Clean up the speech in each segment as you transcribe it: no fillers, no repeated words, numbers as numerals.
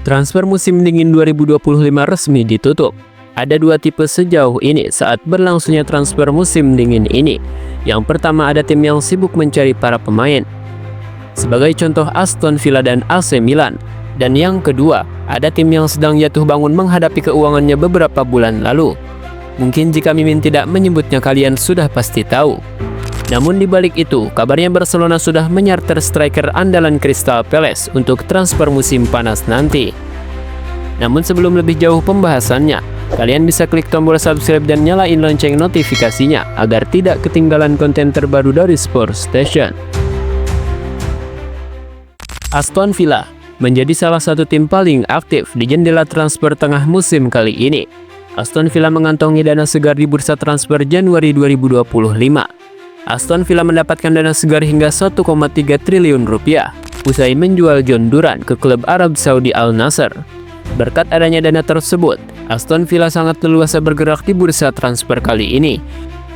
Transfer musim dingin 2025 resmi ditutup. Ada dua tipe sejauh ini saat berlangsungnya transfer musim dingin ini. Yang pertama, ada tim yang sibuk mencari para pemain, sebagai contoh Aston Villa dan AC Milan. Dan yang kedua, ada tim yang sedang jatuh bangun menghadapi keuangannya beberapa bulan lalu. Mungkin jika Mimin tidak menyebutnya kalian sudah pasti tahu. Namun di balik itu, kabarnya Barcelona sudah menyarter striker andalan Crystal Palace untuk transfer musim panas nanti. Namun sebelum lebih jauh pembahasannya, kalian bisa klik tombol subscribe dan nyalain lonceng notifikasinya agar tidak ketinggalan konten terbaru dari Sports Station. Aston Villa menjadi salah satu tim paling aktif di jendela transfer tengah musim kali ini. Aston Villa mengantongi dana segar di bursa transfer Januari 2025. Aston Villa mendapatkan dana segar hingga 1,3 triliun rupiah usai menjual John Duran ke klub Arab Saudi Al Nassr. Berkat adanya dana tersebut, Aston Villa sangat leluasa bergerak di bursa transfer kali ini.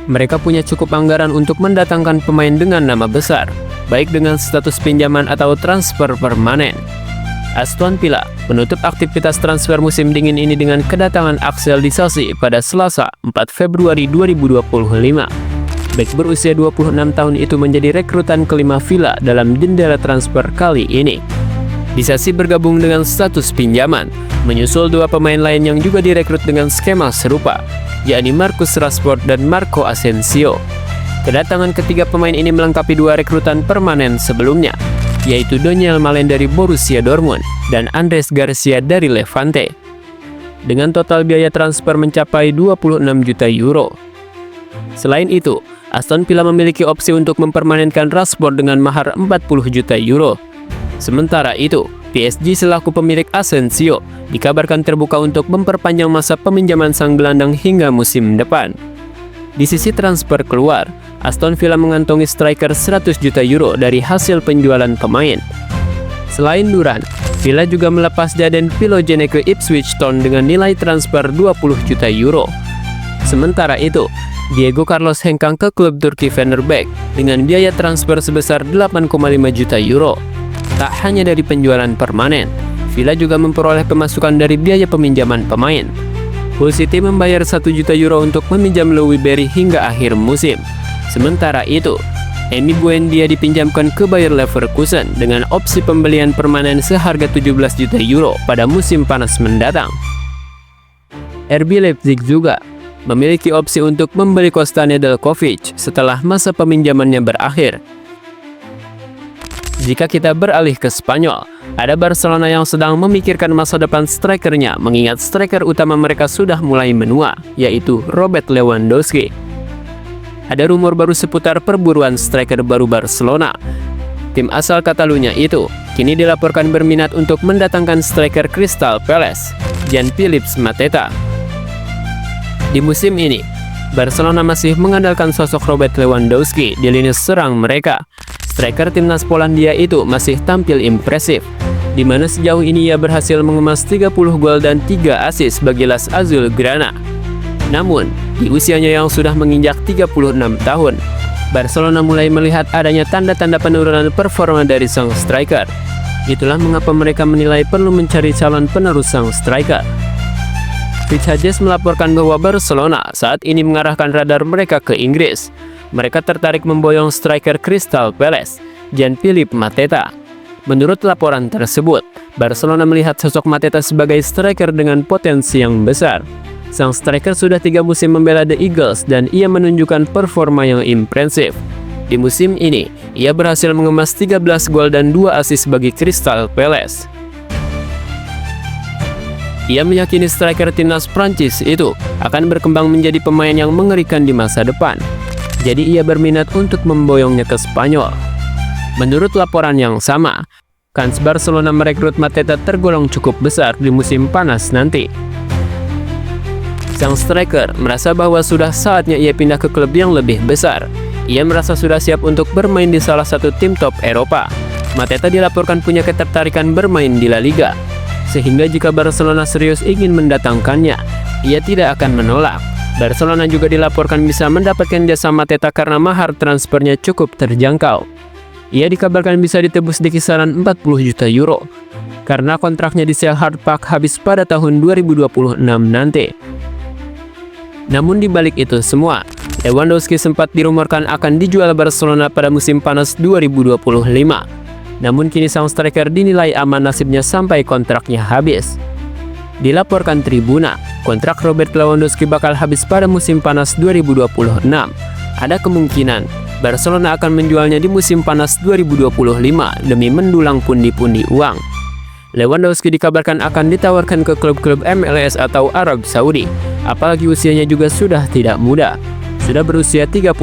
Mereka punya cukup anggaran untuk mendatangkan pemain dengan nama besar, baik dengan status pinjaman atau transfer permanen. Aston Villa menutup aktivitas transfer musim dingin ini dengan kedatangan Axel Disasi pada Selasa 4 Februari 2025. Bek berusia 26 tahun itu menjadi rekrutan kelima Villa dalam jendela transfer kali ini. Disasi bergabung dengan status pinjaman, menyusul dua pemain lain yang juga direkrut dengan skema serupa, yakni Marcus Rashford dan Marco Asensio. Kedatangan ketiga pemain ini melengkapi dua rekrutan permanen sebelumnya, yaitu Daniel Malen dari Borussia Dortmund dan Andres Garcia dari Levante. Dengan total biaya transfer mencapai 26 juta euro. Selain itu, Aston Villa memiliki opsi untuk mempermanenkan Rashford dengan mahar 40 juta euro. Sementara itu, PSG selaku pemilik Asensio dikabarkan terbuka untuk memperpanjang masa peminjaman sang gelandang hingga musim depan. Di sisi transfer keluar, Aston Villa mengantongi striker 100 juta euro dari hasil penjualan pemain. Selain Duran, Villa juga melepas Jadon Philogene ke Ipswich Town dengan nilai transfer 20 juta euro. Sementara itu, Diego Carlos hengkang ke klub Turki Fenerbahce dengan biaya transfer sebesar 8,5 juta euro. Tak hanya dari penjualan permanen, Villa juga memperoleh pemasukan dari biaya peminjaman pemain. Hull City membayar 1 juta euro untuk meminjam Louis Berry hingga akhir musim. Sementara itu, Emi Buendia dipinjamkan ke Bayer Leverkusen dengan opsi pembelian permanen seharga 17 juta euro pada musim panas mendatang. RB Leipzig juga memiliki opsi untuk membeli Kosta Nedeljkovic setelah masa peminjamannya berakhir. Jika kita beralih ke Spanyol, ada Barcelona yang sedang memikirkan masa depan strikernya mengingat striker utama mereka sudah mulai menua, yaitu Robert Lewandowski. Ada rumor baru seputar perburuan striker baru Barcelona. Tim asal Catalunya itu kini dilaporkan berminat untuk mendatangkan striker Crystal Palace, Jean-Philippe Mateta. Di musim ini, Barcelona masih mengandalkan sosok Robert Lewandowski di lini serang mereka. Striker timnas Polandia itu masih tampil impresif, di mana sejauh ini ia berhasil mengemas 30 gol dan 3 assist bagi Las Azulgrana. Namun, di usianya yang sudah menginjak 36 tahun, Barcelona mulai melihat adanya tanda-tanda penurunan performa dari sang striker. Itulah mengapa mereka menilai perlu mencari calon penerus sang striker. Rich Hedges melaporkan bahwa Barcelona saat ini mengarahkan radar mereka ke Inggris. Mereka tertarik memboyong striker Crystal Palace, Jean-Philippe Mateta. Menurut laporan tersebut, Barcelona melihat sosok Mateta sebagai striker dengan potensi yang besar. Sang striker sudah 3 musim membela The Eagles dan ia menunjukkan performa yang impresif. Di musim ini, ia berhasil mengemas 13 gol dan 2 assist bagi Crystal Palace. Ia meyakini striker timnas Prancis itu akan berkembang menjadi pemain yang mengerikan di masa depan. Jadi ia berminat untuk memboyongnya ke Spanyol. Menurut laporan yang sama, kans Barcelona merekrut Mateta tergolong cukup besar di musim panas nanti. Sang striker merasa bahwa sudah saatnya ia pindah ke klub yang lebih besar. Ia merasa sudah siap untuk bermain di salah satu tim top Eropa. Mateta dilaporkan punya ketertarikan bermain di La Liga, sehingga jika Barcelona serius ingin mendatangkannya, ia tidak akan menolak. Barcelona juga dilaporkan bisa mendapatkan jasa Mateta karena mahar transfernya cukup terjangkau. Ia dikabarkan bisa ditebus di kisaran 40 juta euro. karena kontraknya di Selhurst Park habis pada tahun 2026 nanti. Namun di balik itu semua, Lewandowski sempat dirumorkan akan dijual Barcelona pada musim panas 2025. Namun kini sang striker dinilai aman nasibnya sampai kontraknya habis. Dilaporkan Tribuna, kontrak Robert Lewandowski bakal habis pada musim panas 2026. Ada kemungkinan Barcelona akan menjualnya di musim panas 2025 demi mendulang pundi-pundi uang. Lewandowski dikabarkan akan ditawarkan ke klub-klub MLS atau Arab Saudi, apalagi usianya juga sudah tidak muda, sudah berusia 36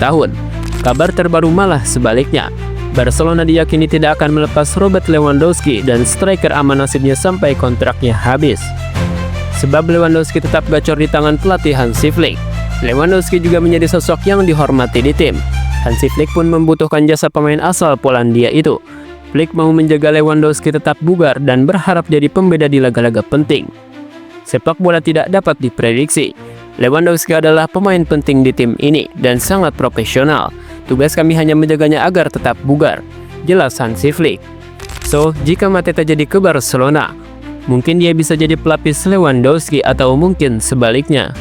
tahun. Kabar terbaru malah sebaliknya, Barcelona diyakini tidak akan melepas Robert Lewandowski dan striker aman nasibnya sampai kontraknya habis. Sebab Lewandowski tetap gacor di tangan pelatih Hansi Flick. Lewandowski juga menjadi sosok yang dihormati di tim. Hansi Flick pun membutuhkan jasa pemain asal Polandia itu. Flick mau menjaga Lewandowski tetap bugar dan berharap jadi pembeda di laga-laga penting. Sepak bola tidak dapat diprediksi. Lewandowski adalah pemain penting di tim ini dan sangat profesional. Tugas kami hanya menjaganya agar tetap bugar, jelas Hansi Flick. So, jika Mateta jadi ke Barcelona, mungkin dia bisa jadi pelapis Lewandowski atau mungkin sebaliknya.